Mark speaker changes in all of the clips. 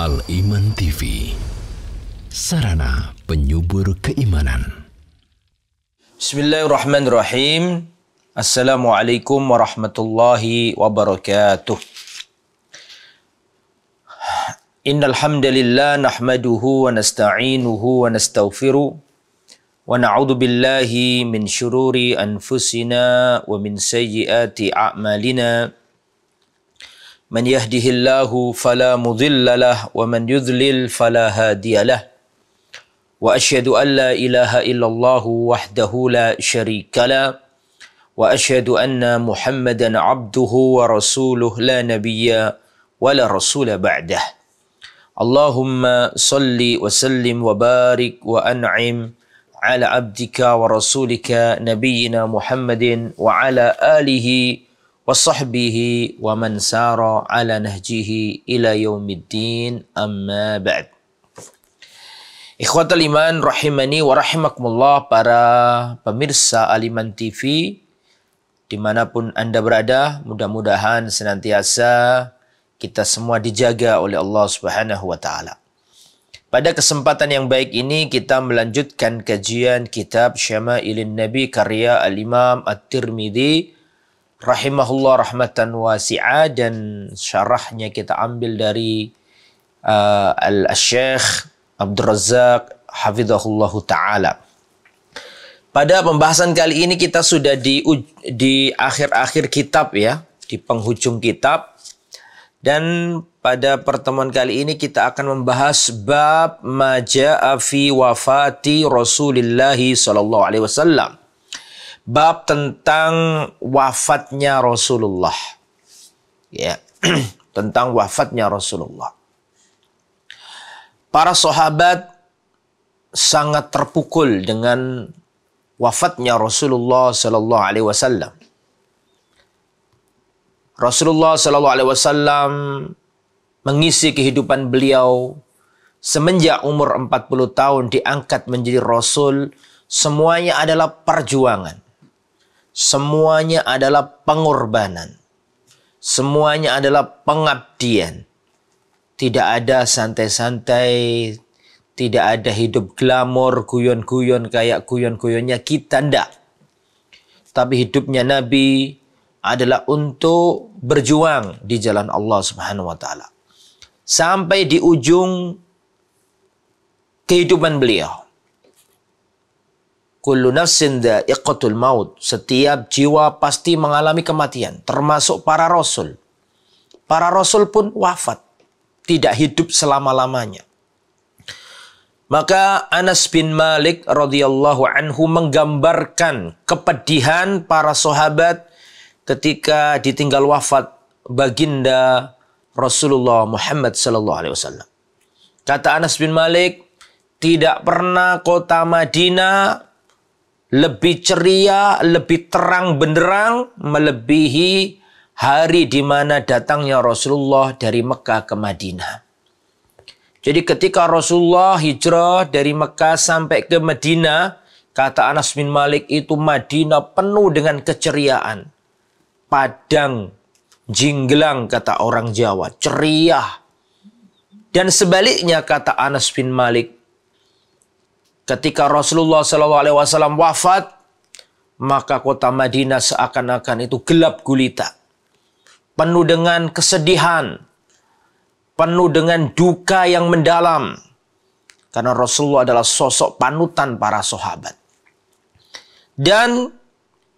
Speaker 1: Al-Iman TV, sarana penyubur keimanan.
Speaker 2: Bismillahirrahmanirrahim. Assalamualaikum warahmatullahi wabarakatuh. Innal hamdalillah nahmaduhu wa nasta'inuhu wa nastaghfiruh wa na'udzu billahi min syururi anfusina wa min sayyiati a'malina. Man yahdihillahu fala mudilla lah wa man yudlil fala hadiyalah. Wa asyhadu an la ilaha illallah wahdahu la syarika lah wa asyhadu anna Muhammadan abduhu wa rasuluh la nabiyya wa la rasula ba'dah. Allahumma salli wa sallim wa barik wa an'im ala abdika wa rasulika nabiyyina Muhammadin wa ala alihi wa sahbihi wa man sara ala nahjihi ila yaumiddin, amma ba'd. Ikhwatal iman rahimani wa rahimakumullah, para pemirsa Al-Iman TV dimanapun Anda berada, mudah-mudahan senantiasa kita semua dijaga oleh Allah Subhanahu wa Ta'ala. Pada kesempatan yang baik ini kita melanjutkan kajian kitab Syama'ilin Nabi karya Al-Imam At-Tirmidzi rahimahullah rahmatan wasi'ah, dan syarahnya kita ambil dari Al-Syekh Abdul Razak hafizahullahu ta'ala. Pada pembahasan kali ini kita sudah di akhir-akhir kitab ya, di penghujung kitab. Dan pada pertemuan kali ini kita akan membahas bab ma ja'a fi wafati Rasulillah sallallahu alaihi wasallam. Bab tentang wafatnya Rasulullah. Ya, tentang wafatnya Rasulullah. Para sahabat sangat terpukul dengan wafatnya Rasulullah sallallahu alaihi wasallam. Rasulullah sallallahu alaihi wasallam mengisi kehidupan beliau semenjak umur 40 tahun diangkat menjadi rasul. Semuanya adalah perjuangan. Semuanya adalah pengorbanan. Semuanya adalah pengabdian. Tidak ada santai-santai, tidak ada hidup glamor, guyon-guyon kayak guyon-guyonnya kita, ndak. Tapi hidupnya Nabi adalah untuk berjuang di jalan Allah Subhanahu wa Ta'ala. Sampai di ujung kehidupan beliau. Kullu nafsin dha'iqatul maut. Setiap jiwa pasti mengalami kematian, termasuk para rasul. Para rasul pun wafat, tidak hidup selama-lamanya. Maka Anas bin Malik radhiyallahu anhu menggambarkan kepedihan para sahabat ketika ditinggal wafat baginda Rasulullah Muhammad sallallahu alaihi wasallam. Kata Anas bin Malik, tidak pernah kota Madinah lebih ceria, lebih terang benderang melebihi hari di mana datangnya Rasulullah dari Mekah ke Madinah. Jadi ketika Rasulullah hijrah dari Mekah sampai ke Madinah, kata Anas bin Malik, itu Madinah penuh dengan keceriaan. Padang, jinggelang kata orang Jawa, ceria. Dan sebaliknya kata Anas bin Malik, ketika Rasulullah SAW wafat, maka kota Madinah seakan-akan itu gelap gulita. Penuh dengan kesedihan. Penuh dengan duka yang mendalam. Karena Rasulullah adalah sosok panutan para sahabat. Dan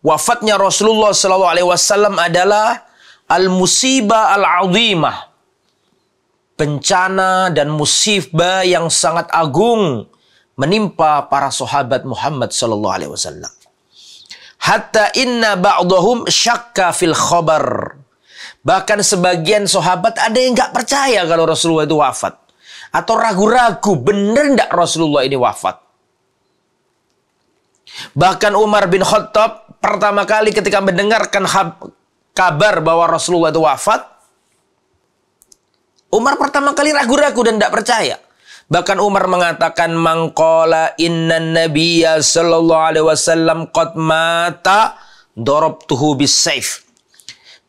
Speaker 2: wafatnya Rasulullah SAW adalah al-musibah al-azimah. Bencana dan musibah yang sangat agung menimpa para sahabat Muhammad sallallahu alaihi wasallam. Hatta inna ba'dahum syakka fil khabar. Bahkan sebagian sahabat ada yang nggak percaya kalau Rasulullah itu wafat, atau ragu-ragu benar nggak Rasulullah ini wafat. Bahkan Umar bin Khattab pertama kali ketika mendengarkan kabar bahwa Rasulullah itu wafat, Umar pertama kali ragu-ragu dan nggak percaya. Bahkan Umar mengatakan, mangqala innan nabiyya sallallahu alaihi wasallam qad mata darabtuhu bis-saif.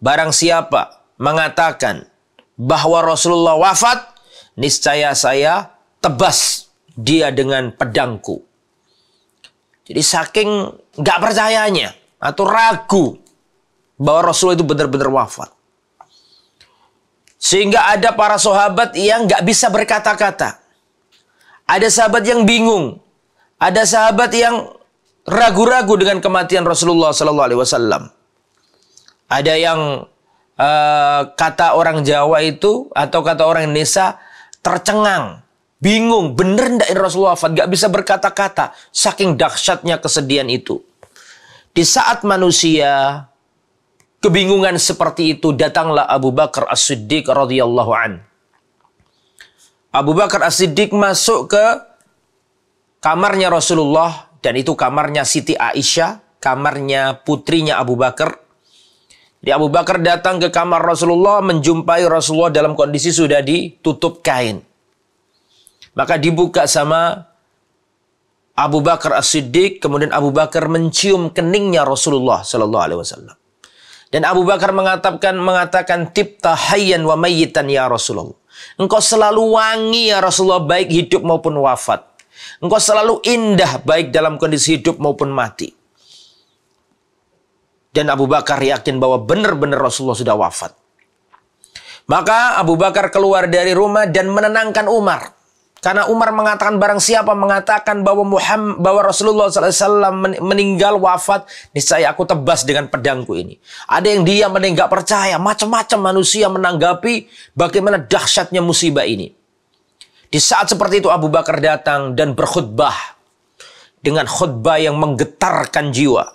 Speaker 2: Barang siapa mengatakan bahwa Rasulullah wafat, niscaya saya tebas dia dengan pedangku. Jadi saking nggak percayanya atau ragu bahwa Rasulullah itu benar-benar wafat, sehingga ada para sahabat yang nggak bisa berkata-kata. Ada sahabat yang bingung, ada sahabat yang ragu-ragu dengan kematian Rasulullah Sallallahu Alaihi Wasallam. Ada yang kata orang Jawa itu atau kata orang Indonesia tercengang, bingung, bener ndak Rasulullah wafat, nggak bisa berkata-kata, saking dahsyatnya kesedihan itu. Di saat manusia kebingungan seperti itu, datanglah Abu Bakar As-Siddiq radhiyallahu an. Abu Bakar As-Siddiq masuk ke kamarnya Rasulullah, dan itu kamarnya Siti Aisyah, kamarnya putrinya Abu Bakar. Jadi Abu Bakar datang ke kamar Rasulullah, menjumpai Rasulullah dalam kondisi sudah ditutup kain. Maka dibuka sama Abu Bakar As-Siddiq, kemudian Abu Bakar mencium keningnya Rasulullah Sallallahu Alaihi Wasallam. Dan Abu Bakar mengatakan tibta hayyan wa mayyitan ya Rasulullah. Engkau selalu wangi ya Rasulullah, baik hidup maupun wafat. Engkau selalu indah baik dalam kondisi hidup maupun mati. Dan Abu Bakar yakin bahwa benar-benar Rasulullah sudah wafat. Maka Abu Bakar keluar dari rumah dan menenangkan Umar. Karena Umar mengatakan barang siapa mengatakan bahwa Rasulullah SAW meninggal wafat, niscaya aku tebas dengan pedangku ini. Ada yang diam, ada yang nggak percaya. Macam-macam manusia menanggapi bagaimana dahsyatnya musibah ini. Di saat seperti itu Abu Bakar datang dan berkhutbah dengan khutbah yang menggetarkan jiwa.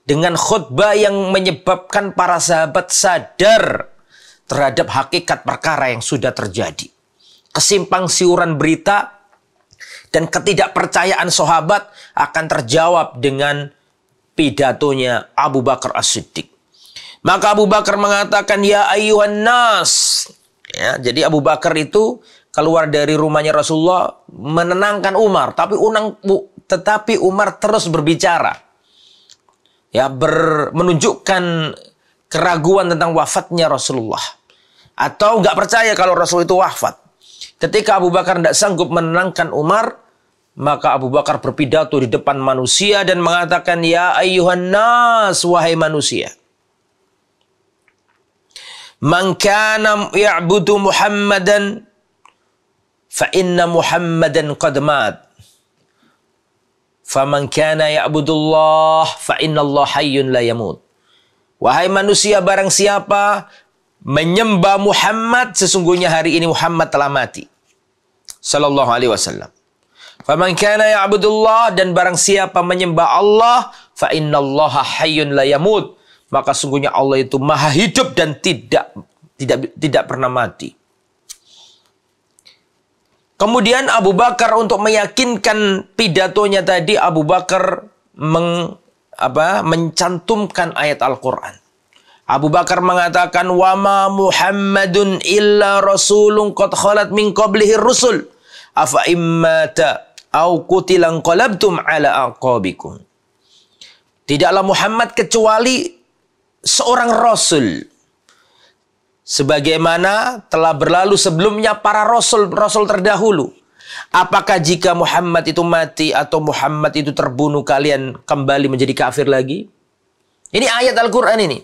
Speaker 2: Dengan khutbah yang menyebabkan para sahabat sadar terhadap hakikat perkara yang sudah terjadi. Kesimpang siuran berita dan ketidakpercayaan sahabat akan terjawab dengan pidatonya Abu Bakar As-Siddiq. Maka Abu Bakar mengatakan, ya ayyuhan nas. Ya, jadi Abu Bakar itu keluar dari rumahnya Rasulullah menenangkan Umar. Tetapi Umar terus berbicara. Ya, menunjukkan keraguan tentang wafatnya Rasulullah. Atau nggak percaya kalau Rasul itu wafat. Ketika Abu Bakar tidak sanggup menenangkan Umar, maka Abu Bakar berpidato di depan manusia dan mengatakan, ya ayyuhan nas, wahai manusia. Man kana ya'budu Muhammadan, fa inna Muhammadan qad mat. Faman kana ya'budullah fa innallaha hayyun la yamut. Wahai manusia, barang siapa menyembah Muhammad, sesungguhnya hari ini Muhammad telah mati. Sallallahu alaihi wasallam. Faman kana ya'budullah, dan barang siapa menyembah Allah, fa innallaha hayyun la yamut, maka sungguhnya Allah itu maha hidup dan tidak pernah mati. Kemudian Abu Bakar untuk meyakinkan pidatonya tadi, Abu Bakar mencantumkan ayat Al-Quran. Abu Bakar mengatakan, wa ma Muhammadun illa rasulun qad khalat min qablihi rusul afa immata au qutilan qalabtum ala aqabikum. Tidaklah Muhammad kecuali seorang rasul, sebagaimana telah berlalu sebelumnya para rasul terdahulu. Apakah jika Muhammad itu mati atau Muhammad itu terbunuh, kalian kembali menjadi kafir lagi? Ini ayat Al-Quran ini.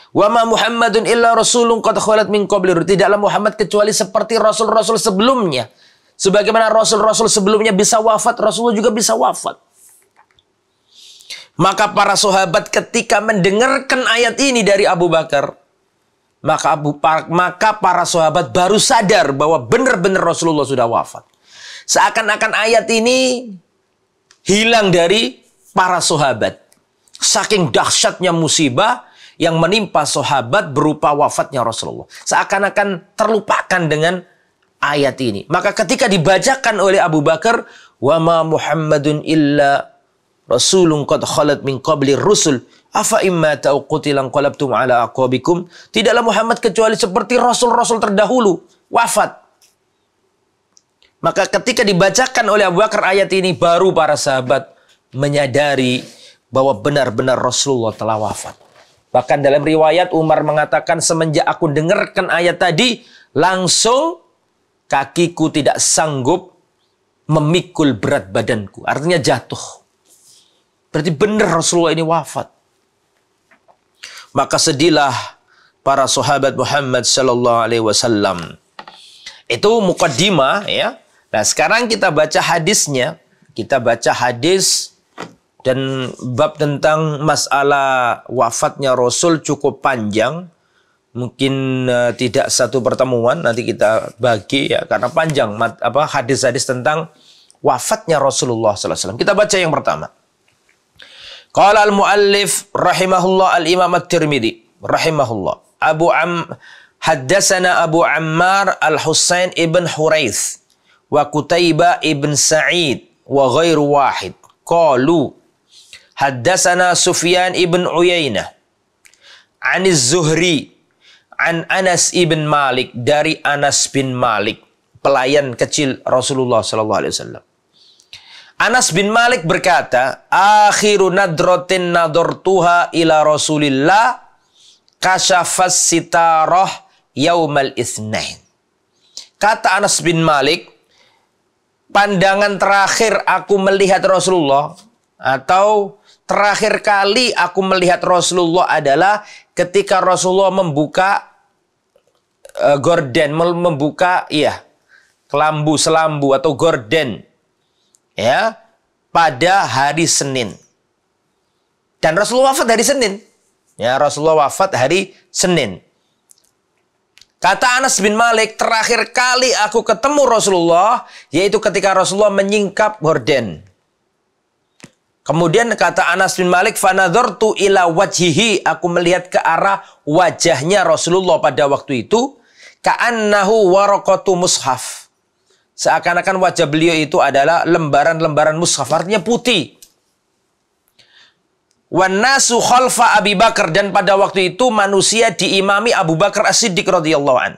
Speaker 2: Wa ma Muhammadun illa rasulun qad khalat min qabli. Tidaklah Muhammad kecuali seperti rasul-rasul sebelumnya. Sebagaimana rasul-rasul sebelumnya bisa wafat, Rasulullah juga bisa wafat. Maka para sahabat ketika mendengarkan ayat ini dari Abu Bakar, maka para sahabat baru sadar bahwa benar-benar Rasulullah sudah wafat. Seakan-akan ayat ini hilang dari para sahabat. Saking dahsyatnya musibah yang menimpa sahabat berupa wafatnya Rasulullah. Seakan-akan terlupakan dengan ayat ini. Maka ketika dibacakan oleh Abu Bakar, wa ma Muhammadun illa rasulun qad khalat min qabli rusul afa imma ta'u qutilan qalabtum ala aqabikum. Tidaklah Muhammad kecuali seperti rasul-rasul terdahulu wafat. Maka ketika dibacakan oleh Abu Bakar ayat ini, baru para sahabat menyadari bahwa benar-benar Rasulullah telah wafat. Bahkan dalam riwayat Umar mengatakan, semenjak aku dengarkan ayat tadi, langsung kakiku tidak sanggup memikul berat badanku. Artinya jatuh. Berarti benar Rasulullah ini wafat. Maka sedihlah para sahabat Muhammad sallallahu alaihi wasallam. Itu muqaddimah ya. Nah, sekarang kita baca hadisnya. Kita baca hadis dan bab tentang masalah wafatnya Rasul cukup panjang. Mungkin tidak satu pertemuan, nanti kita bagi ya karena panjang hadis-hadis tentang wafatnya Rasulullah sallallahu alaihi wasallam. Kita baca yang pertama. Qala al-muallif rahimahullah al-Imam At-Tirmidzi rahimahullah. Haddatsana Abu Ammar Al-Husain ibn Huraits wa Qutaibah ibn Sa'id wa ghairu wahid. Qalu haddatsana Sufyan ibn Uyainah an Az-Zuhri an Anas ibn Malik, dari Anas bin Malik, pelayan kecil Rasulullah sallallahu alaihi wasallam. Anas bin Malik berkata, akhiru nadratin nadartuha ila Rasulillah kasyafas sitarah yaumal itsnain. Kata Anas bin Malik, pandangan terakhir aku melihat Rasulullah, atau terakhir kali aku melihat Rasulullah adalah ketika Rasulullah membuka gorden, membuka selambu atau gorden ya pada hari Senin. Dan Rasulullah wafat hari Senin. Ya, Rasulullah wafat hari Senin. Kata Anas bin Malik, terakhir kali aku ketemu Rasulullah yaitu ketika Rasulullah menyingkap gorden. Kemudian kata Anas bin Malik, fanadhartu ila wajhihi, aku melihat ke arah wajahnya Rasulullah pada waktu itu, ka'annahu waraqatu mushaf. Seakan-akan wajah beliau itu adalah lembaran-lembaran mushaf, artinya putih. Wan nasu khalfa Abi Bakar, dan pada waktu itu manusia diimami Abu Bakar As-Siddiq radhiyallahu an.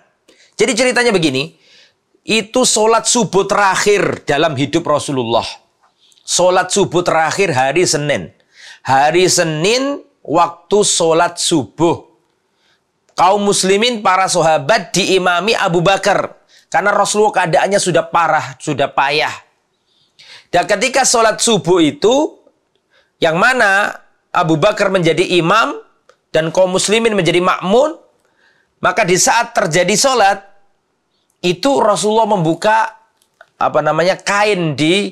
Speaker 2: Jadi ceritanya begini, itu sholat subuh terakhir dalam hidup Rasulullah. Sholat subuh terakhir hari Senin. Hari Senin waktu sholat subuh. Kaum muslimin, para sahabat diimami Abu Bakar. Karena Rasulullah keadaannya sudah parah, sudah payah. Dan ketika sholat subuh itu, yang mana Abu Bakar menjadi imam dan kaum muslimin menjadi makmun, maka di saat terjadi sholat, itu Rasulullah membuka kain di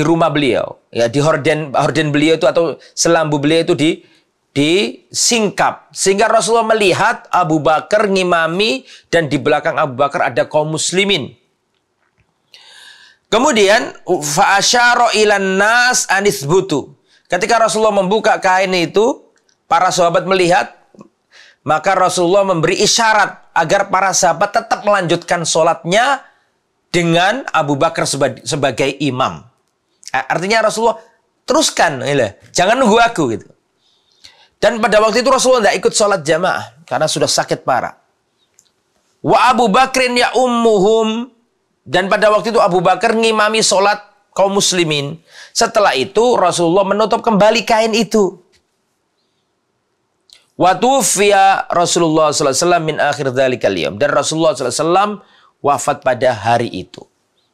Speaker 2: rumah beliau. Ya, di horden beliau itu atau selambu beliau itu disingkap, sehingga Rasulullah melihat Abu Bakar ngimami dan di belakang Abu Bakar ada kaum muslimin. Kemudian fa asyara ilan nas anisbutu. Ketika Rasulullah membuka kain itu, para sahabat melihat, maka Rasulullah memberi isyarat agar para sahabat tetap melanjutkan sholatnya dengan Abu Bakar sebagai imam. Artinya Rasulullah teruskan, jangan nunggu aku gitu. Dan pada waktu itu Rasulullah tidak ikut sholat jamaah karena sudah sakit parah. Wa Abu Bakrin ya ummuhum, dan pada waktu itu Abu Bakar ngimami sholat kaum muslimin. Setelah itu Rasulullah menutup kembali kain itu. Wa tuwfiya Rasulullah sallallahu alaihi wasallam min akhir dzalikal yaum, dan Rasulullah sallallahu alaihi wasallam wafat pada hari itu.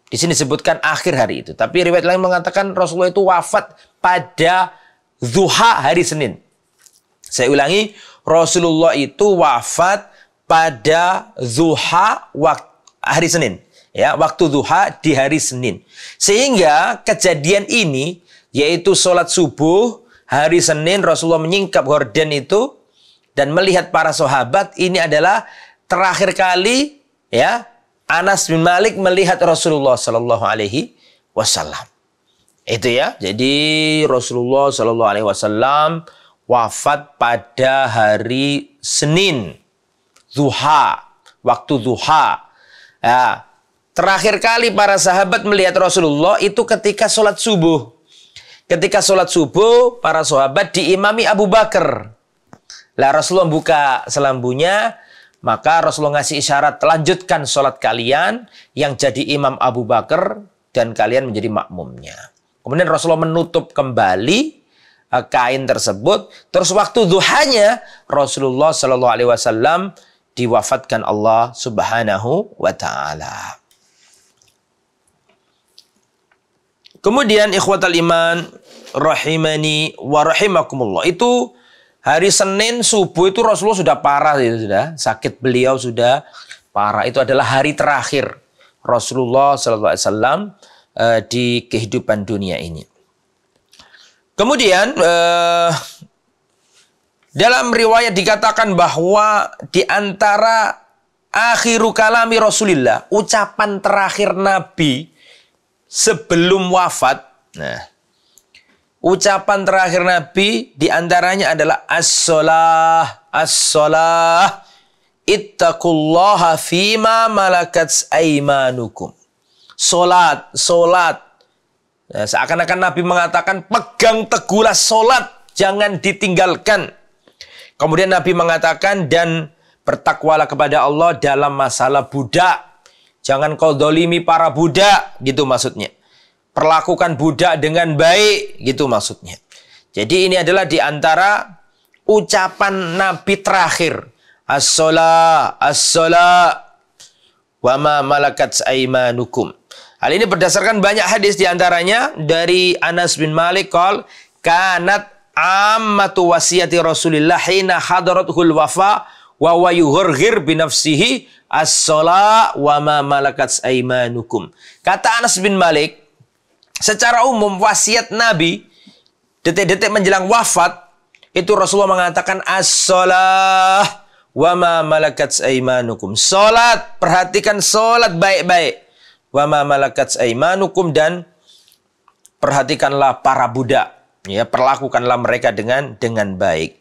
Speaker 2: Di sini disebutkan akhir hari itu, tapi riwayat lain mengatakan Rasulullah itu wafat pada zuha hari Senin. Saya ulangi, Rasulullah itu wafat pada zuha hari Senin. Ya, waktu duha di hari Senin. Sehingga kejadian ini, yaitu sholat subuh hari Senin, Rasulullah menyingkap gorden itu dan melihat para sahabat, ini adalah terakhir kali ya Anas bin Malik melihat Rasulullah sallallahu alaihi wasallam. Itu ya. Jadi Rasulullah sallallahu alaihi wasallam wafat pada hari Senin, duha, waktu duha. Ya. Terakhir kali para sahabat melihat Rasulullah itu ketika sholat subuh. Ketika sholat subuh, para sahabat diimami Abu Bakar. Lah Rasulullah buka selambunya, maka Rasulullah ngasih isyarat, lanjutkan sholat kalian, yang jadi imam Abu Bakar dan kalian menjadi makmumnya. Kemudian Rasulullah menutup kembali kain tersebut. Terus waktu duhanya Rasulullah Shallallahu Alaihi Wasallam diwafatkan Allah Subhanahu wa taala. Kemudian ikhwatal iman rahimani wa rahimakumullah, itu hari Senin subuh itu Rasulullah sudah parah, itu sudah sakit, beliau sudah parah. Itu adalah hari terakhir Rasulullah SAW di kehidupan dunia ini. Kemudian dalam riwayat dikatakan bahwa di antara akhiru kalami Rasulillah, ucapan terakhir Nabi sebelum wafat, nah, ucapan terakhir Nabi diantaranya adalah as-salah, as-salah, ittaqullaha fima malakat aimanukum. Solat, solat. Nah, seakan-akan Nabi mengatakan pegang teguhlah solat, jangan ditinggalkan. Kemudian Nabi mengatakan dan bertakwalah kepada Allah dalam masalah budak. Jangan kau dolimi para budak, gitu maksudnya. Perlakukan budak dengan baik, gitu maksudnya. Jadi ini adalah di antara ucapan Nabi terakhir. As-salah, as-salah, wa ma malakat aimanukum. Hal ini berdasarkan banyak hadis, di antaranya dari Anas bin Malik qol kanat ammatu wasiyati Rasulillah hina hadaratul wafa wa huwa yughir bi nafsihi as-salah wa ma malakat aimanukum. Kata Anas bin Malik, secara umum wasiat Nabi detik-detik menjelang wafat itu Rasulullah mengatakan as-salah wa ma malakat aimanukum. Salat, perhatikan salat baik-baik. Wa ma malakat aimanukum, dan perhatikanlah para budak, ya, perlakukanlah mereka dengan baik.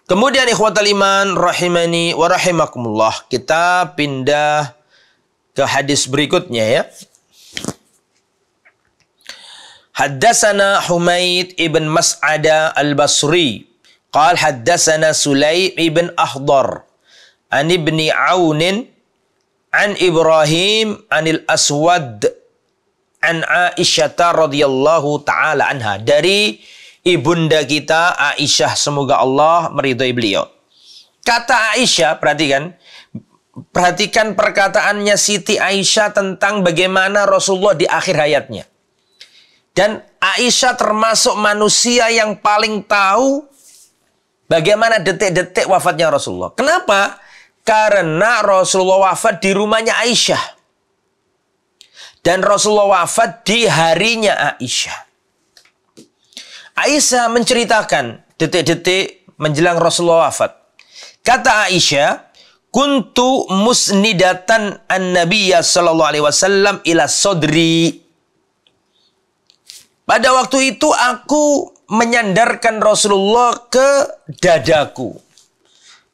Speaker 2: Kemudian ikhwatal iman rahimani wa rahimakumullah, kita pindah ke hadis berikutnya, ya. Haddatsana Humaid ibn Mas'ada al-Basri qala haddatsana Sulaim ibn Akhdar an ibni Aunin an Ibrahim anil Aswad an Aisyah radhiyallahu taala anha, dari ibunda kita Aisyah, semoga Allah meridhai beliau. Kata Aisyah, perhatikan perkataannya Siti Aisyah tentang bagaimana Rasulullah di akhir hayatnya. Dan Aisyah termasuk manusia yang paling tahu bagaimana detik-detik wafatnya Rasulullah. Kenapa? Karena Rasulullah wafat di rumahnya Aisyah. Dan Rasulullah wafat di harinya Aisyah. Aisyah menceritakan detik-detik menjelang Rasulullah wafat. Kata Aisyah, kuntu musnidatan an-nabiyya sallallahu alaihi wasallam ila sodri. Pada waktu itu aku menyandarkan Rasulullah ke dadaku.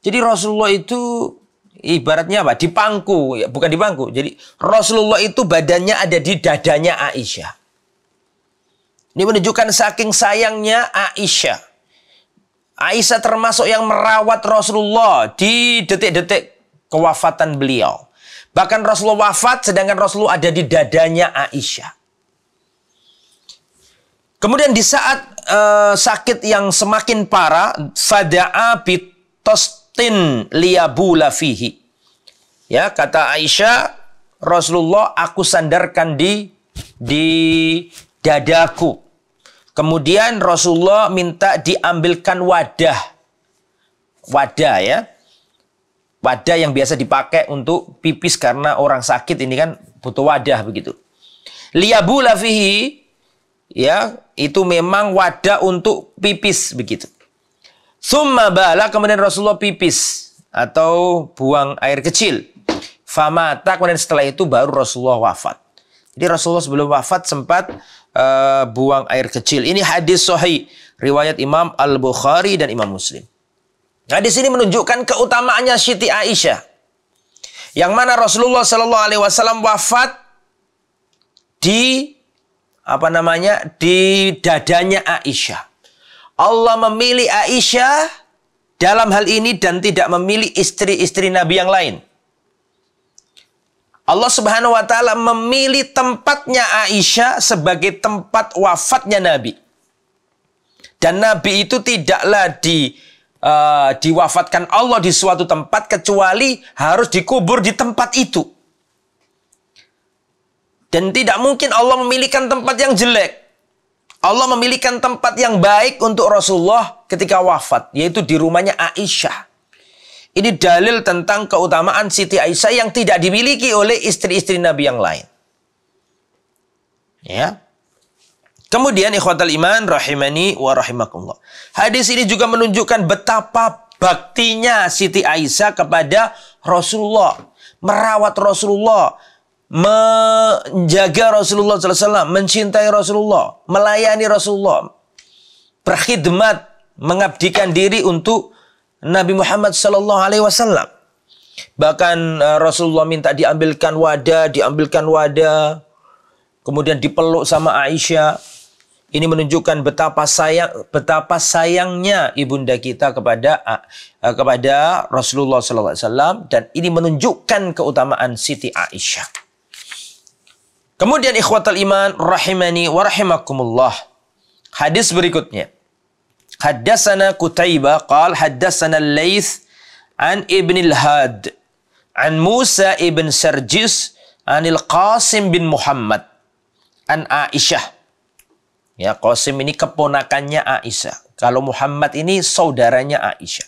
Speaker 2: Jadi Rasulullah itu ibaratnya apa? Di pangku, ya, bukan di pangku. Jadi Rasulullah itu badannya ada di dadanya Aisyah. Ini menunjukkan saking sayangnya Aisyah. Aisyah termasuk yang merawat Rasulullah di detik-detik kewafatan beliau. Bahkan Rasulullah wafat sedangkan Rasulullah ada di dadanya Aisyah. Kemudian di saat sakit yang semakin parah, fada'a bitostin liyabula fihi. Ya, kata Aisyah, Rasulullah aku sandarkan di dadaku. Kemudian Rasulullah minta diambilkan wadah, ya, wadah yang biasa dipakai untuk pipis karena orang sakit ini kan butuh wadah begitu. Liyabula fihi, ya, itu memang wadah untuk pipis begitu. Summa bala, kemudian Rasulullah pipis atau buang air kecil. Famata, kemudian setelah itu baru Rasulullah wafat. Jadi Rasulullah sebelum wafat sempat buang air kecil. Ini hadis sahih riwayat Imam Al-Bukhari dan Imam Muslim. Hadis ini menunjukkan keutamaannya Siti Aisyah, yang mana Rasulullah Shallallahu Alaihi Wasallam wafat di di dadanya Aisyah. Allah memilih Aisyah dalam hal ini dan tidak memilih istri-istri Nabi yang lain. Allah Subhanahu wa taala memilih tempatnya Aisyah sebagai tempat wafatnya Nabi. Dan Nabi itu tidaklah diwafatkan Allah di suatu tempat kecuali harus dikubur di tempat itu. Dan tidak mungkin Allah memilihkan tempat yang jelek. Allah memilihkan tempat yang baik untuk Rasulullah ketika wafat, yaitu di rumahnya Aisyah. Ini dalil tentang keutamaan Siti Aisyah yang tidak dimiliki oleh istri-istri Nabi yang lain. Ya. Kemudian ikhwatal iman rahimani wa rahimakumullah. Hadis ini juga menunjukkan betapa baktinya Siti Aisyah kepada Rasulullah, merawat Rasulullah, menjaga Rasulullah SAW, mencintai Rasulullah, melayani Rasulullah, berkhidmat, mengabdikan diri untuk Nabi Muhammad SAW. Bahkan Rasulullah minta diambilkan wadah, kemudian dipeluk sama Aisyah. Ini menunjukkan betapa sayangnya ibunda kita kepada Rasulullah SAW, dan ini menunjukkan keutamaan Siti Aisyah. Kemudian ikhwatal iman rahimani wa rahimakumullah. Hadis berikutnya. Haddatsana Qutaibah qala haddatsana Al-Laits an Ibn al-Had an Musa ibn Sarjis anil Qasim bin Muhammad an Aisyah. Ya, Qasim ini keponakannya Aisyah. Kalau Muhammad ini saudaranya Aisyah.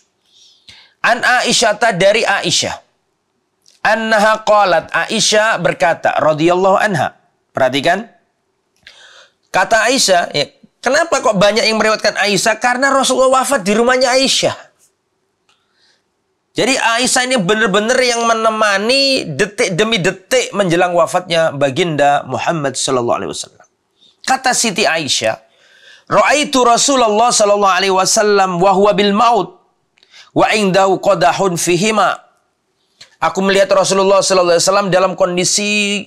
Speaker 2: An Aisyah dari Aisyah. Annaha qalat, Aisyah berkata radhiyallahu anha. Perhatikan. Kata Aisyah, ya, kenapa kok banyak yang meriwayatkan Aisyah? Karena Rasulullah wafat di rumahnya Aisyah. Jadi Aisyah ini benar-benar yang menemani detik demi detik menjelang wafatnya baginda Muhammad sallallahu alaihi wasallam. Kata Siti Aisyah, "Ra'aitu Rasulullah sallallahu alaihi wasallam wa huwa bil maut wa indahu qadahun fihima." Aku melihat Rasulullah sallallahu alaihi wasallam dalam kondisi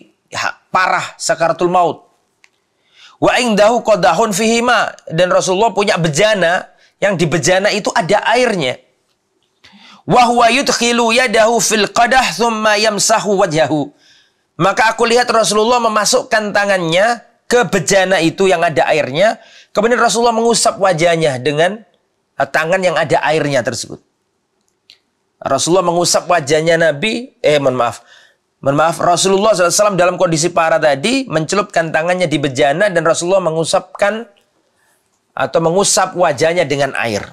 Speaker 2: parah sakaratul maut. Wa indahu qadahun fihima, dan Rasulullah punya bejana, yang di bejana itu ada airnya. Wa huwa yudkhilu yadahu fil qadah thumma yamsahu wajhahu. Maka aku lihat Rasulullah memasukkan tangannya ke bejana itu yang ada airnya, kemudian Rasulullah mengusap wajahnya dengan tangan yang ada airnya tersebut. Rasulullah mengusap wajahnya Nabi, Rasulullah SAW dalam kondisi parah tadi mencelupkan tangannya di bejana dan Rasulullah mengusapkan atau mengusap wajahnya dengan air.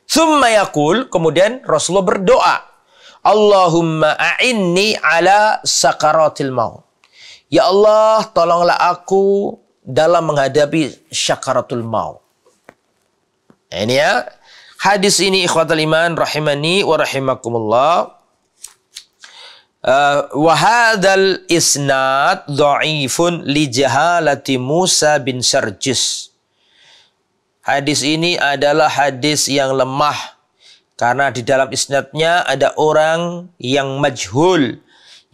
Speaker 2: Tsumma yaqul, kemudian Rasulullah berdoa, Allahumma a'inni ala sakaratil maut. Ya Allah, tolonglah aku dalam menghadapi syakaratul maut. Nah, ini ya. Hadis ini ikhwatal iman rahimani wa rahimakumullah. Wa hadzal isnad dha'ifun li jahalati Musa bin Sarjis. Hadis ini adalah hadis yang lemah karena di dalam isnadnya ada orang yang majhul,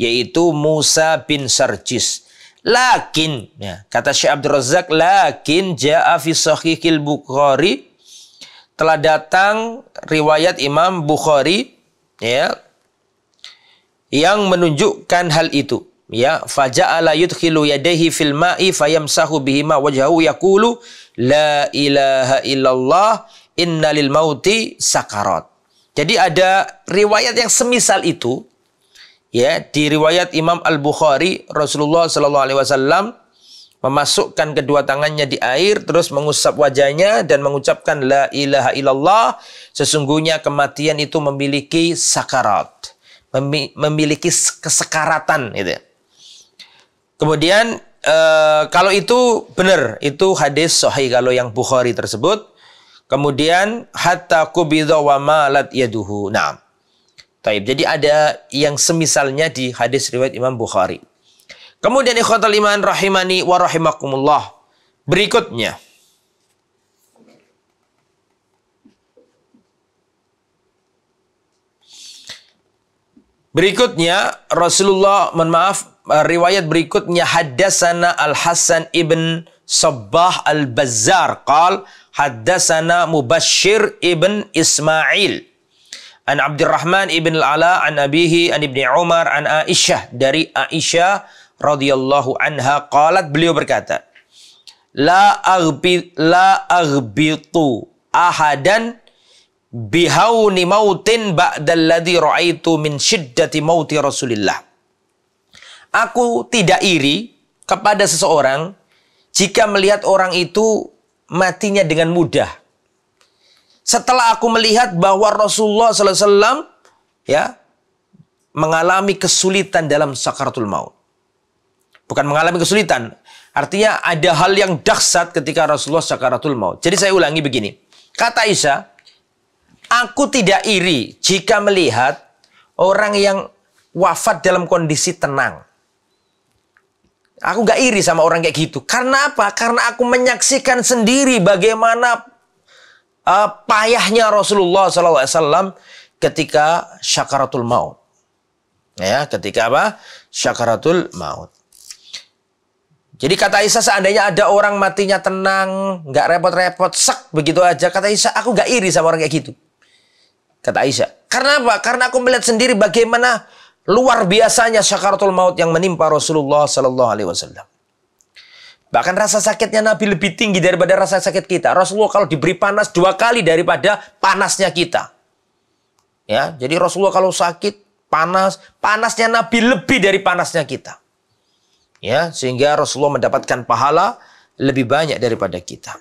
Speaker 2: yaitu Musa bin Sarjis. Lakin, ya, kata Syekh Abdul Razak, lakin ja'a fi sahihil Bukhari, telah datang riwayat Imam Bukhari, ya, yang menunjukkan hal itu. Ya, faja'ala yudkhilu yadayhi fil ma'i fayamsahu bihima wajhahu yaqulu la ilaha illallah inna lil mauti sakarat. Jadi ada riwayat yang semisal itu. Ya, di riwayat Imam Al-Bukhari, Rasulullah sallallahu alaihi wasallam memasukkan kedua tangannya di air, terus mengusap wajahnya dan mengucapkan la ilaha illallah, sesungguhnya kematian itu memiliki sakarat, memiliki kesekaratan gitu. Kemudian kalau itu benar, itu hadis sahih kalau yang Bukhari tersebut. Kemudian hatta qubidha wa malat yaduhu. Nah, taib. Jadi ada yang semisalnya di hadis riwayat Imam Bukhari. Kemudian ikhwatal iman rahimani wa rahimakumullah. Berikutnya. Rasulullah, riwayat berikutnya haddatsana Al-Hasan ibn Sabbah Al-Bazzar qal haddatsana Mubashshir ibn Ismail an Abdurrahman ibn Al-Ala an abihi an Ibni Umar an Aisyah, dari Aisyah radhiyallahu anha qalat, beliau berkata, la aghbitu ahadan bihauni mautin ba'dalladzi ra'aitu min syiddati mauti Rasulillah. Aku tidak iri kepada seseorang jika melihat orang itu matinya dengan mudah. Setelah aku melihat bahwa Rasulullah sallallahu alaihi wasallam ya mengalami kesulitan dalam sakaratul maut. Bukan mengalami kesulitan, artinya ada hal yang dahsyat ketika Rasulullah sakaratul maut. Jadi saya ulangi begini. Kata Aisyah, aku tidak iri jika melihat orang yang wafat dalam kondisi tenang. Aku gak iri sama orang kayak gitu. Karena apa? Karena aku menyaksikan sendiri bagaimana payahnya Rasulullah SAW ketika syakaratul maut. Ya, ketika apa? Syakaratul maut. Jadi kata Aisyah, seandainya ada orang matinya tenang, gak repot-repot, sek begitu aja. Kata Aisyah, aku gak iri sama orang kayak gitu. Kata Aisyah. Karena apa? Karena aku melihat sendiri bagaimana luar biasanya syakaratul maut yang menimpa Rasulullah sallallahu alaihi wasallam. Bahkan rasa sakitnya Nabi lebih tinggi daripada rasa sakit kita. Rasulullah kalau diberi panas 2 kali daripada panasnya kita. Ya, jadi Rasulullah kalau sakit panas, panasnya Nabi lebih dari panasnya kita. Ya, sehingga Rasulullah mendapatkan pahala lebih banyak daripada kita.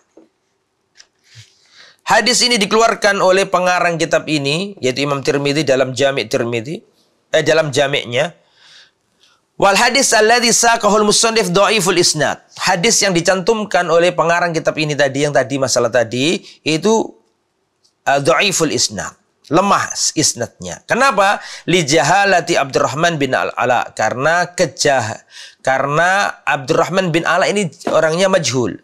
Speaker 2: Hadis ini dikeluarkan oleh pengarang kitab ini, yaitu Imam Tirmidzi dalam Jami' Tirmidzi. Dalam jami'nya. Wal hadis alladzi saqahul musannif dhaiful isnad. Hadis yang dicantumkan oleh pengarang kitab ini tadi, yang tadi masalah tadi, itu dhaiful isnad. Lemah isnadnya. Kenapa? Li jahalati Abdurrahman bin Ala. Karena Abdurrahman bin Ala ini orangnya majhul.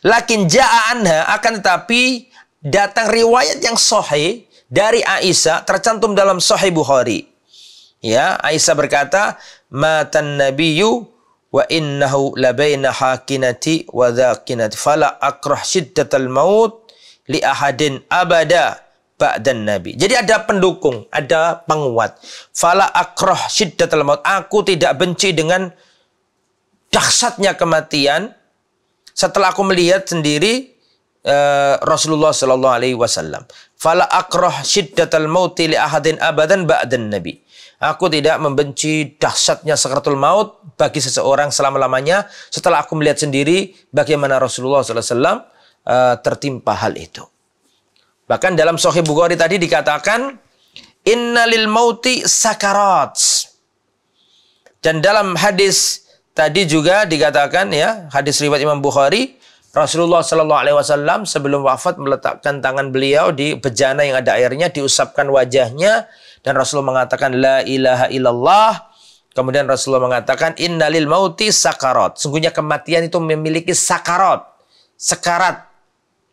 Speaker 2: Lakin ja'a anha, akan tetapi datang riwayat yang sahih dari Aisyah, tercantum dalam Sahih Bukhari. Ya, Aisyah berkata, matan nabiyyu wa innahu labaina hakinati wa dhakinati fala akrah syiddatal maut li ahadin abada ba'dan nabi. Jadi ada pendukung, ada penguat. Fala akrah syiddatal maut. Aku tidak benci dengan dahsyatnya kematian setelah aku melihat sendiri Rasulullah sallallahu alaihi wasallam. Fala akrah syiddatal maut li ahadin abadan ba'dan nabi. Aku tidak membenci dahsyatnya sakaratul maut bagi seseorang selama-lamanya setelah aku melihat sendiri bagaimana Rasulullah SAW tertimpa hal itu. Bahkan dalam Sahih Bukhari tadi dikatakan, innalil mauti sakarat. Dan dalam hadis tadi juga dikatakan, ya, hadis riwayat Imam Bukhari, Rasulullah SAW sebelum wafat meletakkan tangan beliau di bejana yang ada airnya, diusapkan wajahnya, dan Rasulullah mengatakan la ilaha illallah. Kemudian Rasulullah mengatakan innalil mauti sakarat. Sungguhnya kematian itu memiliki sakarat, sekarat.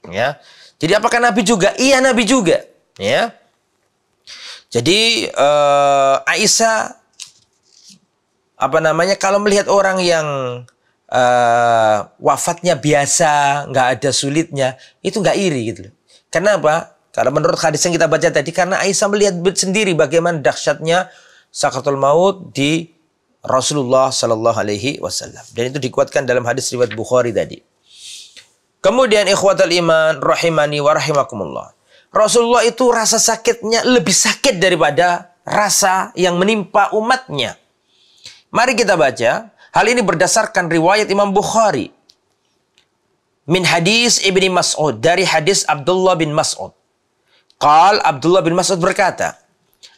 Speaker 2: Ya. Jadi apakah Nabi juga? Iya, Nabi juga. Ya. Jadi Aisyah kalau melihat orang yang wafatnya biasa, nggak ada sulitnya, itu nggak iri gitu. Kenapa? Karena menurut hadis yang kita baca tadi, karena Aisyah melihat sendiri bagaimana dahsyatnya sakaratul maut di Rasulullah sallallahu alaihi wasallam. Dan itu dikuatkan dalam hadis riwayat Bukhari tadi. Kemudian ikhwatal iman rahimani wa rahimakumullah. Rasulullah itu rasa sakitnya lebih sakit daripada rasa yang menimpa umatnya. Mari kita baca. Hal ini berdasarkan riwayat Imam Bukhari. Min hadis Ibni Mas'ud, dari hadis Abdullah bin Mas'ud. Abdullah bin Mas'ud berkata,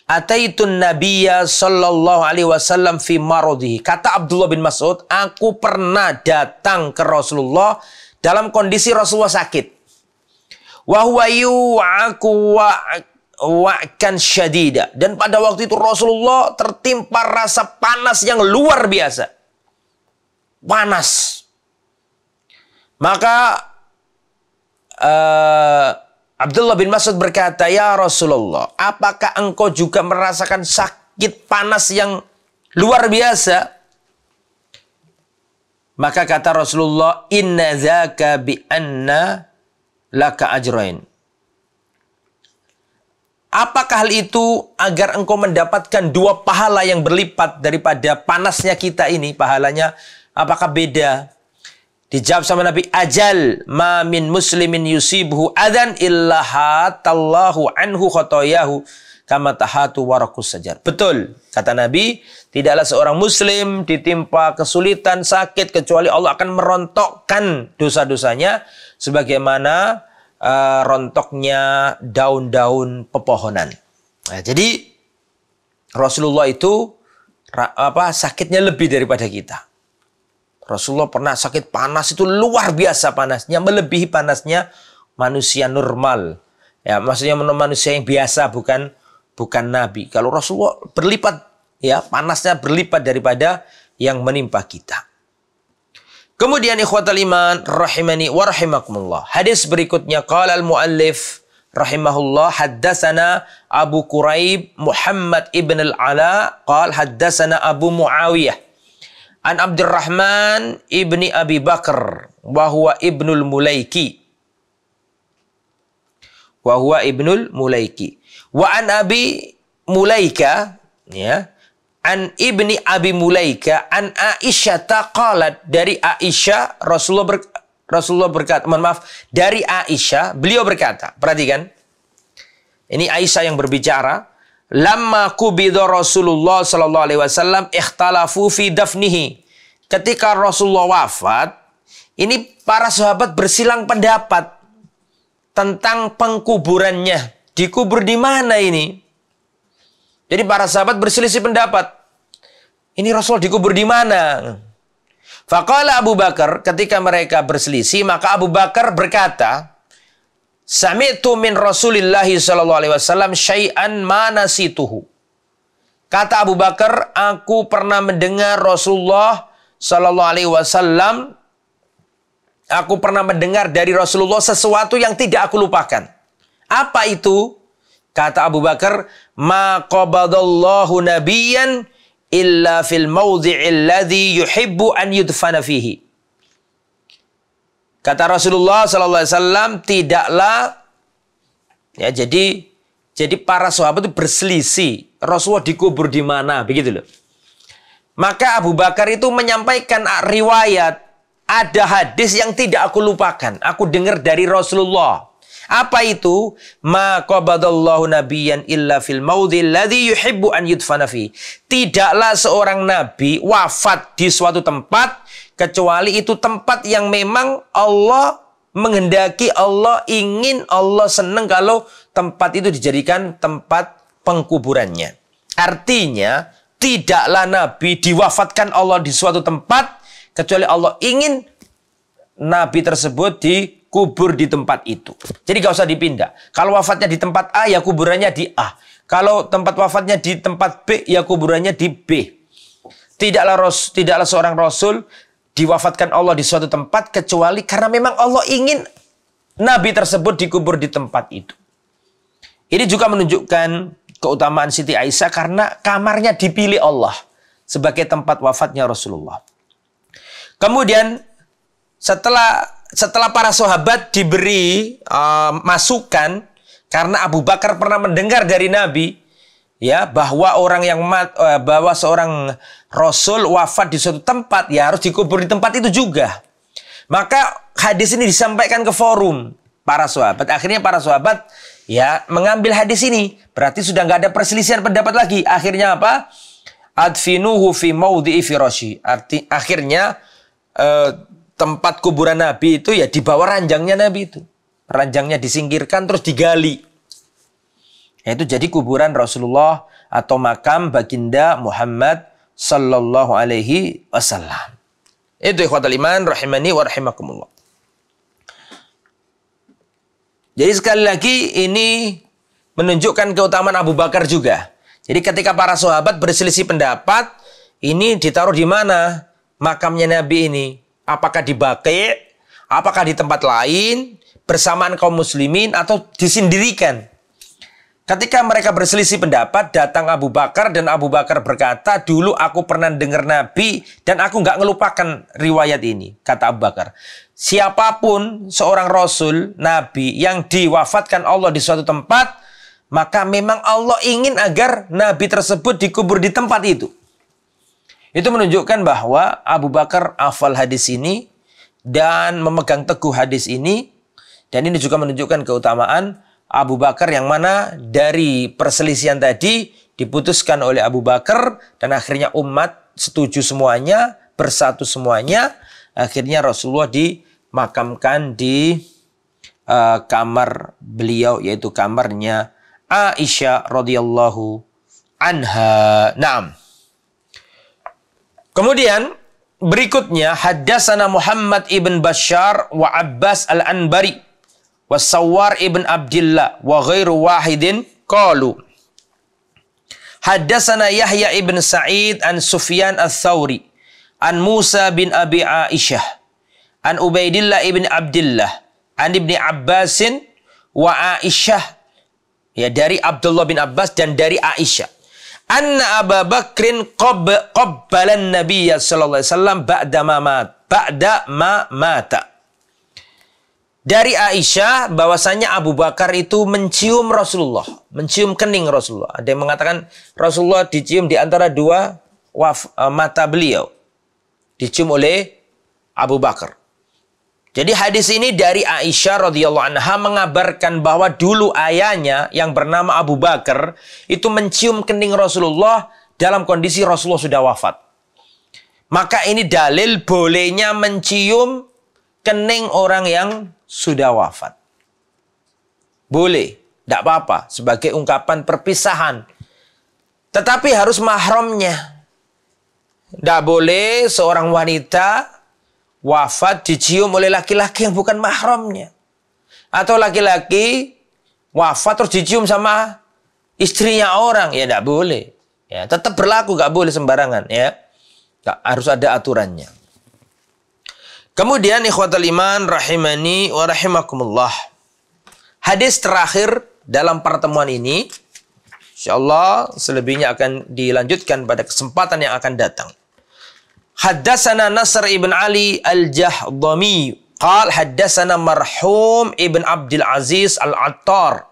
Speaker 2: Ataitun Nabiyya sallallahu alaihi wasallam fi maradihi. Kata Abdullah bin Mas'ud, aku pernah datang ke Rasulullah dalam kondisi Rasulullah sakit. Wa huwa yu'aku wa'kan syadida. Dan pada waktu itu Rasulullah tertimpa rasa panas yang luar biasa. Panas. Maka Abdullah bin Mas'ud berkata, ya Rasulullah, apakah engkau juga merasakan sakit panas yang luar biasa? Maka kata Rasulullah, inna dzaka bi anna laka ajrain. Apakah hal itu agar engkau mendapatkan 2 pahala yang berlipat daripada panasnya kita ini? Pahalanya apakah beda? Dijawab sama Nabi, ajal ma min muslimin yusibuhu adan illa hatallahu anhu khotoyahu kama tahatu warakus sajar. Betul, kata Nabi, tidaklah seorang muslim ditimpa kesulitan, sakit, kecuali Allah akan merontokkan dosa-dosanya sebagaimana rontoknya daun-daun pepohonan. Nah, jadi Rasulullah itu sakitnya lebih daripada kita. Rasulullah pernah sakit panas itu luar biasa panasnya, melebihi panasnya manusia normal. Ya, maksudnya manusia yang biasa, bukan Nabi. Kalau Rasulullah berlipat, ya panasnya berlipat daripada yang menimpa kita. Kemudian ikhwatal iman rahimani wa rahimakumullah. Hadis berikutnya qala al-muallif rahimahullah haddatsana Abu Quraib Muhammad ibn al-Ala qala haddatsana Abu Muawiyah an Abdurrahman ibni Abi Bakar wa huwa ibnul Mulaiki wa an Abi Mulaika, ya, an ibni Abi Mulaika an Aisyah qalat, dari Aisyah Rasulullah berkata, dari Aisyah beliau berkata, perhatikan, ini Aisyah yang berbicara, lamma qubida Rasulullah sallallahu alaihi wasallam ikhtalafu fi dafnihi. Ketika Rasulullah wafat, ini para sahabat bersilang pendapat tentang pengkuburannya. Dikubur di mana ini? Jadi para sahabat berselisih pendapat. Ini Rasul dikubur di mana? Faqala Abu Bakar, ketika mereka berselisih, maka Abu Bakar berkata, Sami'tu min Rasulillahi sallallahu alaihi wasallam syai'an ma nasituhu. Kata Abu Bakar, aku pernah mendengar Rasulullah sallallahu alaihi wasallam, aku pernah mendengar dari Rasulullah sesuatu yang tidak aku lupakan. Apa itu? Kata Abu Bakar, ma qabadallahu nabiyyan illa fil mawdhi'il ladzi yuhibbu an yudfana fihi. Kata Rasulullah sallallahu alaihi wasallam, tidaklah, ya, jadi para sahabat itu berselisih Rasulullah dikubur di mana, begitu loh. Maka Abu Bakar itu menyampaikan riwayat, ada hadis yang tidak aku lupakan, aku dengar dari Rasulullah. Apa itu? Ma qabadallahu nabiyyan illa fil maudhil ladzi yuhibbu an yudfana fi. Tidaklah seorang nabi wafat di suatu tempat kecuali itu tempat yang memang Allah menghendaki, Allah ingin, Allah senang kalau tempat itu dijadikan tempat pengkuburannya. Artinya, tidaklah nabi diwafatkan Allah di suatu tempat kecuali Allah ingin nabi tersebut dikubur di tempat itu. Jadi gak usah dipindah. Kalau wafatnya di tempat A, ya kuburannya di A. Kalau tempat wafatnya di tempat B, ya kuburannya di B. Tidaklah seorang Rasul diwafatkan Allah di suatu tempat kecuali karena memang Allah ingin nabi tersebut dikubur di tempat itu. Ini juga menunjukkan keutamaan Siti Aisyah karena kamarnya dipilih Allah sebagai tempat wafatnya Rasulullah. Kemudian setelah para sahabat diberi masukan karena Abu Bakar pernah mendengar dari Nabi, ya, bahwa bahwa seorang Rasul wafat di suatu tempat, ya harus dikubur di tempat itu juga. Maka hadis ini disampaikan ke forum para sahabat. Akhirnya para sahabat, ya, mengambil hadis ini. Berarti sudah nggak ada perselisihan pendapat lagi. Akhirnya apa? Adfinuhu fi maudhi'i firashi. Akhirnya tempat kuburan Nabi itu ya di bawah ranjangnya Nabi itu. Ranjangnya disingkirkan terus digali. Itu jadi kuburan Rasulullah atau makam baginda Muhammad sallallahu alaihi wasallam. Itu ikhwatal iman rahimani wa rahimakumullah. Jadi sekali lagi ini menunjukkan keutamaan Abu Bakar juga. Jadi ketika para sahabat berselisih pendapat, ini ditaruh di mana makamnya Nabi ini? Apakah di Baqi', apakah di tempat lain bersamaan kaum muslimin atau disendirikan? Ketika mereka berselisih pendapat, datang Abu Bakar dan Abu Bakar berkata, dulu aku pernah dengar Nabi dan aku nggak ngelupakan riwayat ini. Kata Abu Bakar, siapapun seorang Rasul, Nabi yang diwafatkan Allah di suatu tempat, maka memang Allah ingin agar Nabi tersebut dikubur di tempat itu. Itu menunjukkan bahwa Abu Bakar hafal hadis ini dan memegang teguh hadis ini. Dan ini juga menunjukkan keutamaan Abu Bakar, yang mana dari perselisihan tadi diputuskan oleh Abu Bakar dan akhirnya umat setuju semuanya, bersatu semuanya. Akhirnya Rasulullah dimakamkan di kamar beliau, yaitu kamarnya Aisyah radhiyallahu anha. Naam. Kemudian berikutnya haddatsana Muhammad ibn Bashar wa Abbas al-Anbari wa Sawar ibn Abdullah wa ghairu wahidin qalu haddatsana Yahya ibn Sa'id an Sufyan ats-Tsauri an Musa bin Abi Aisyah an Ubaidillah ibn Abdullah an Ibni Abbasin wa Aisyah, ya, dari Abdullah bin Abbas dan dari Aisyah, anna Abu Bakrin qabbalan Nabiy sallallahu alaihi wasallam ba'da ma mata. Dari Aisyah bahwasanya Abu Bakar itu mencium Rasulullah, mencium kening Rasulullah. Ada yang mengatakan Rasulullah dicium di antara dua mata beliau, dicium oleh Abu Bakar. Jadi hadis ini dari Aisyah radhiyallahu anha mengabarkan bahwa dulu ayahnya yang bernama Abu Bakar itu mencium kening Rasulullah dalam kondisi Rasulullah sudah wafat. Maka ini dalil bolehnya mencium kening orang yang sudah wafat. Boleh, tidak apa-apa, sebagai ungkapan perpisahan. Tetapi harus mahramnya. Tidak boleh seorang wanita wafat dicium oleh laki-laki yang bukan mahramnya. Atau laki-laki wafat terus dicium sama istrinya orang. Ya tidak boleh. Ya, tetap berlaku, nggak boleh sembarangan. Ya, harus ada aturannya. Kemudian ikhwatal iman rahimani wa rahimakumullah. Hadis terakhir dalam pertemuan ini, insyaallah selebihnya akan dilanjutkan pada kesempatan yang akan datang. Haddatsana Nasr ibn Ali al-Jahdami qal haddatsana marhum ibn Abdul Aziz al-Attar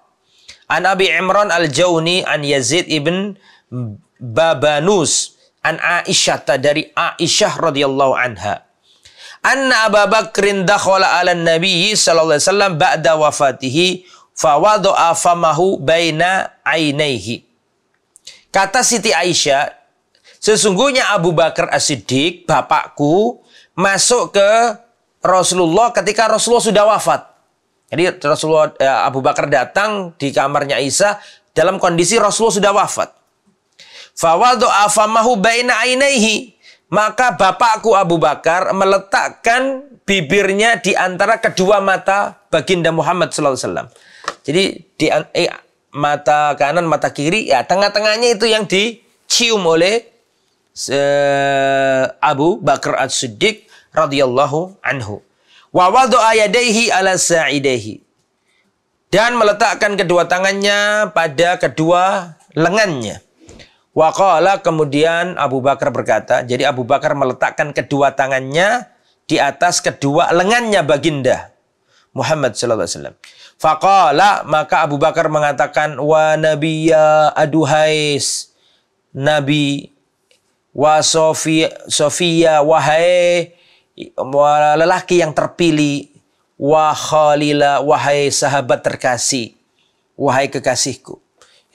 Speaker 2: an Abi Imran al-Jawni an Yazid ibn Babanus an Aisyah, dari Aisyah radhiyallahu anha, anna Abu Bakrin dakhala ala Nabi sallallahu alaihi wasallam ba'da wafatihi fa wada'a famahu baina ainaihi. Kata Siti Aisyah, sesungguhnya Abu Bakar As-Siddiq, bapakku, masuk ke Rasulullah ketika Rasulullah sudah wafat. Jadi Abu Bakar datang di kamarnya Aisyah dalam kondisi Rasulullah sudah wafat. Fa wada'a famahu baina ainaihi. Maka bapakku Abu Bakar meletakkan bibirnya di antara kedua mata baginda Muhammad sallallahu alaihi wasallam. Jadi di mata kanan, mata kiri, ya tengah-tengahnya itu yang dicium oleh Abu Bakar As-Siddiq radhiyallahu anhu. Wa wada'a yadayhi ala sa'idaihi, dan meletakkan kedua tangannya pada kedua lengannya. Wa qala, kemudian Abu Bakar berkata, jadi Abu Bakar meletakkan kedua tangannya di atas kedua lengannya baginda Muhammad sallallahu alaihi wasallam. Faqala, maka Abu Bakar mengatakan, wa nabiyya, aduhais Nabi, wa Sofia, wahai lelaki yang terpilih, wa Khalila, wahai sahabat terkasih, wahai kekasihku.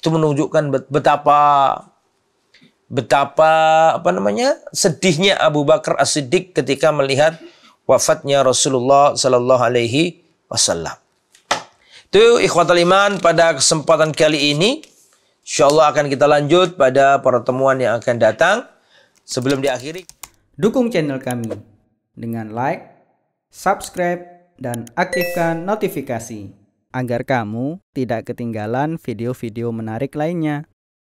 Speaker 2: Itu menunjukkan betapa sedihnya Abu Bakar As-Siddiq ketika melihat wafatnya Rasulullah sallallahu alaihi wasallam. Itu ikhwatal iman pada kesempatan kali ini. Insyaallah akan kita lanjut pada pertemuan yang akan datang. Sebelum diakhiri,
Speaker 3: dukung channel kami dengan like, subscribe, dan aktifkan notifikasi agar kamu tidak ketinggalan video-video menarik lainnya.